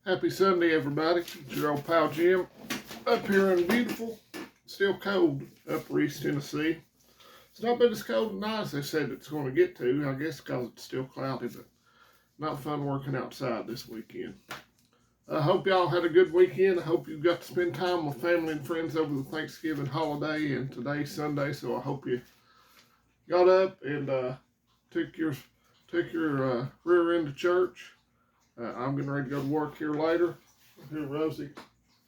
Happy Sunday, everybody. It's your old pal Jim up here in beautiful, still cold upper East Tennessee. It's not been as cold tonight as they said it's going to get to. I guess because it's still cloudy, but not fun working outside this weekend. I hope y'all had a good weekend. I hope you got to spend time with family and friends over the Thanksgiving holiday and today's Sunday. So I hope you got up and took your rear end to church. I'm getting ready to go to work here later. I hear Rosie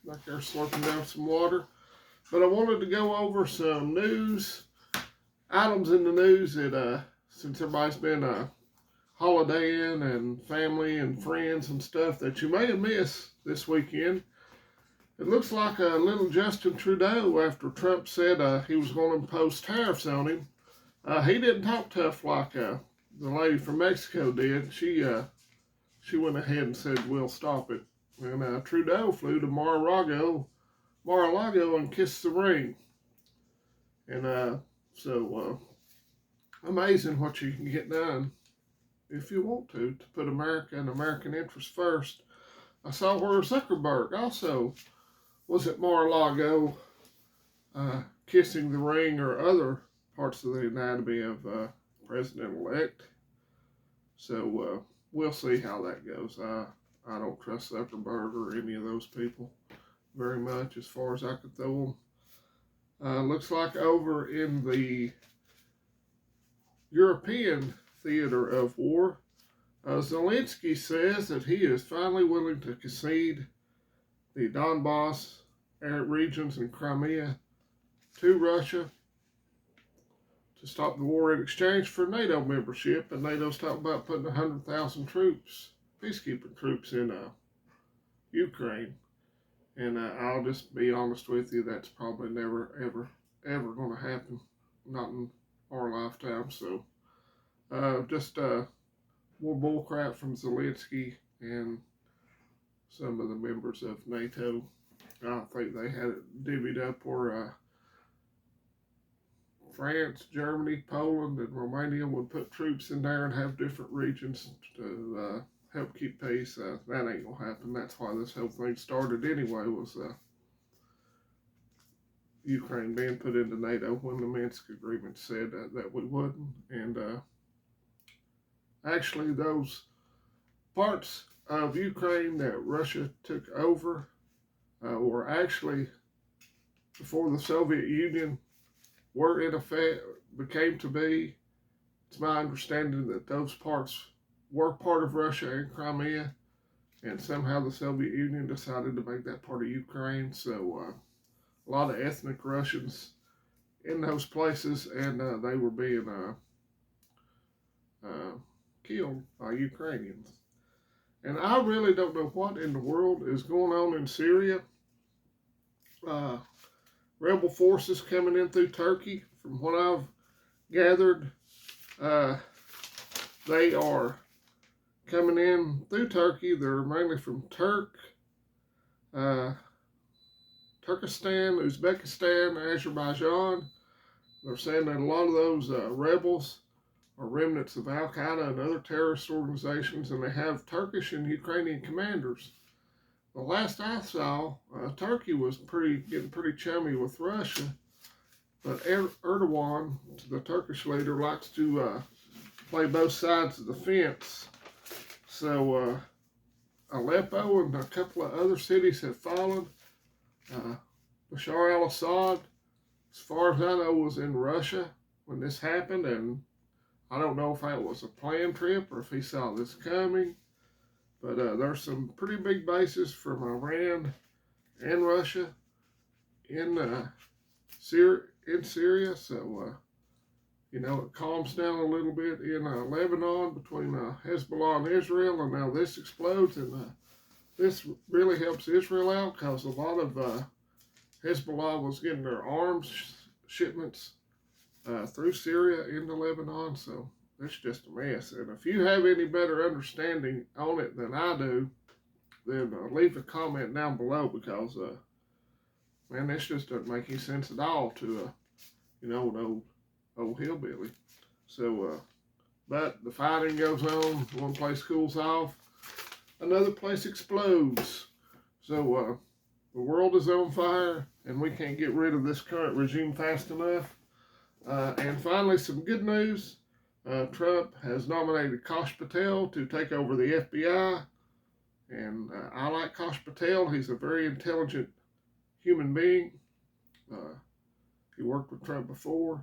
back there slurping down some water. But I wanted to go over some items in the news that since everybody's been holidaying and family and friends and stuff that you may have missed this weekend. It looks like a little Justin Trudeau, after Trump said he was going to impose tariffs on him, he didn't talk tough like the lady from Mexico did. She went ahead and said, we'll stop it. And Trudeau flew to Mar-a-Lago and kissed the ring. And so amazing what you can get done if you want to put America and American interests first. I saw where Zuckerberg also was at Mar-a-Lago kissing the ring or other parts of the anatomy of President-elect. So we'll see how that goes. I don't trust Zuckerberg or any of those people very much as far as I could throw them. Looks like over in the European theater of war, Zelensky says that he is finally willing to concede the Donbass regions in Crimea to Russia to stop the war in exchange for NATO membership. And NATO's talking about putting 100,000 troops, peacekeeping troops in Ukraine. And I'll just be honest with you, that's probably never, ever going to happen. Not in our lifetime. So just more bullcrap from Zelensky and some of the members of NATO. I think they had it divvied up where France, Germany, Poland, and Romania would put troops in there and have different regions to help keep pace. That ain't gonna happen. That's why this whole thing started anyway, was Ukraine being put into NATO when the Minsk agreement said that we wouldn't. And actually those parts of Ukraine that Russia took over were actually, before the Soviet Union were in effect, became to be, it's my understanding that those parts were part of Russia and Crimea, and somehow the Soviet Union decided to make that part of Ukraine. So a lot of ethnic Russians in those places, and they were being killed by Ukrainians. And I really don't know what in the world is going on in Syria. Rebel forces coming in through Turkey. From what I've gathered, they are coming in through Turkey. They're mainly from Turkestan, Uzbekistan, Azerbaijan. They're saying that a lot of those rebels are remnants of Al-Qaeda and other terrorist organizations, and they have Turkish and Ukrainian commanders. The last I saw, Turkey was getting pretty chummy with Russia, but Erdogan, the Turkish leader, likes to play both sides of the fence. So Aleppo and a couple of other cities have fallen. Bashar al-Assad, as far as I know, was in Russia when this happened, and I don't know if that was a planned trip or if he saw this coming. But there's some pretty big bases from Iran and Russia in Syria. So, it calms down a little bit in Lebanon between Hezbollah and Israel. And now this explodes. And this really helps Israel out, because a lot of Hezbollah was getting their arms shipments through Syria into Lebanon. So it's just a mess. And if you have any better understanding on it than I do, then leave a comment down below, because, man, this just doesn't make any sense at all to, an old hillbilly. So, but the fighting goes on. One place cools off. another place explodes. So the world is on fire, and we can't get rid of this current regime fast enough. And finally, some good news. Trump has nominated Kash Patel to take over the FBI. And I like Kash Patel. He's a very intelligent human being. He worked with Trump before.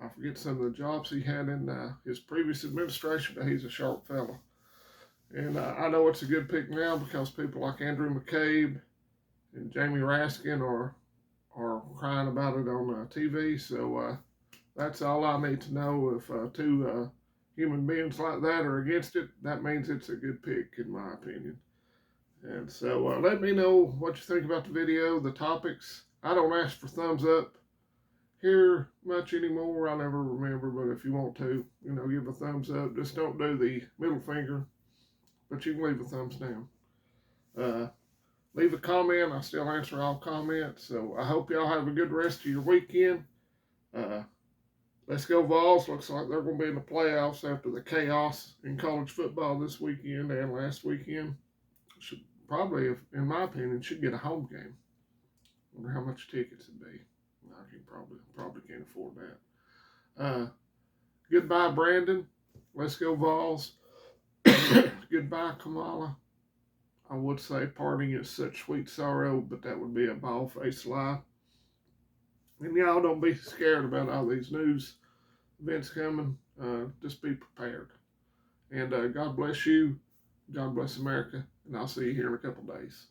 I forget some of the jobs he had in his previous administration, but he's a sharp fellow. And I know it's a good pick now because people like Andrew McCabe and Jamie Raskin are crying about it on TV. So that's all I need to know. If two human beings like that are against it, that means it's a good pick, in my opinion. And so let me know what you think about the video, the topics. I don't ask for thumbs up here much anymore. I never remember, but if you want to, give a thumbs up. Just don't do the middle finger, but you can leave a thumbs down. Leave a comment. I still answer all comments. So I hope y'all have a good rest of your weekend. Let's go Vols. Looks like they're going to be in the playoffs after the chaos in college football this weekend and last weekend. Should probably, in my opinion, should get a home game. Wonder how much tickets it'd be. I can probably can't afford that. Goodbye, Brandon. Let's go Vols. Goodbye, Kamala. I would say parting is such sweet sorrow, but that would be a bald-faced lie. And y'all don't be scared about all these news events coming. Just be prepared. And God bless you. God bless America. And I'll see you here in a couple days.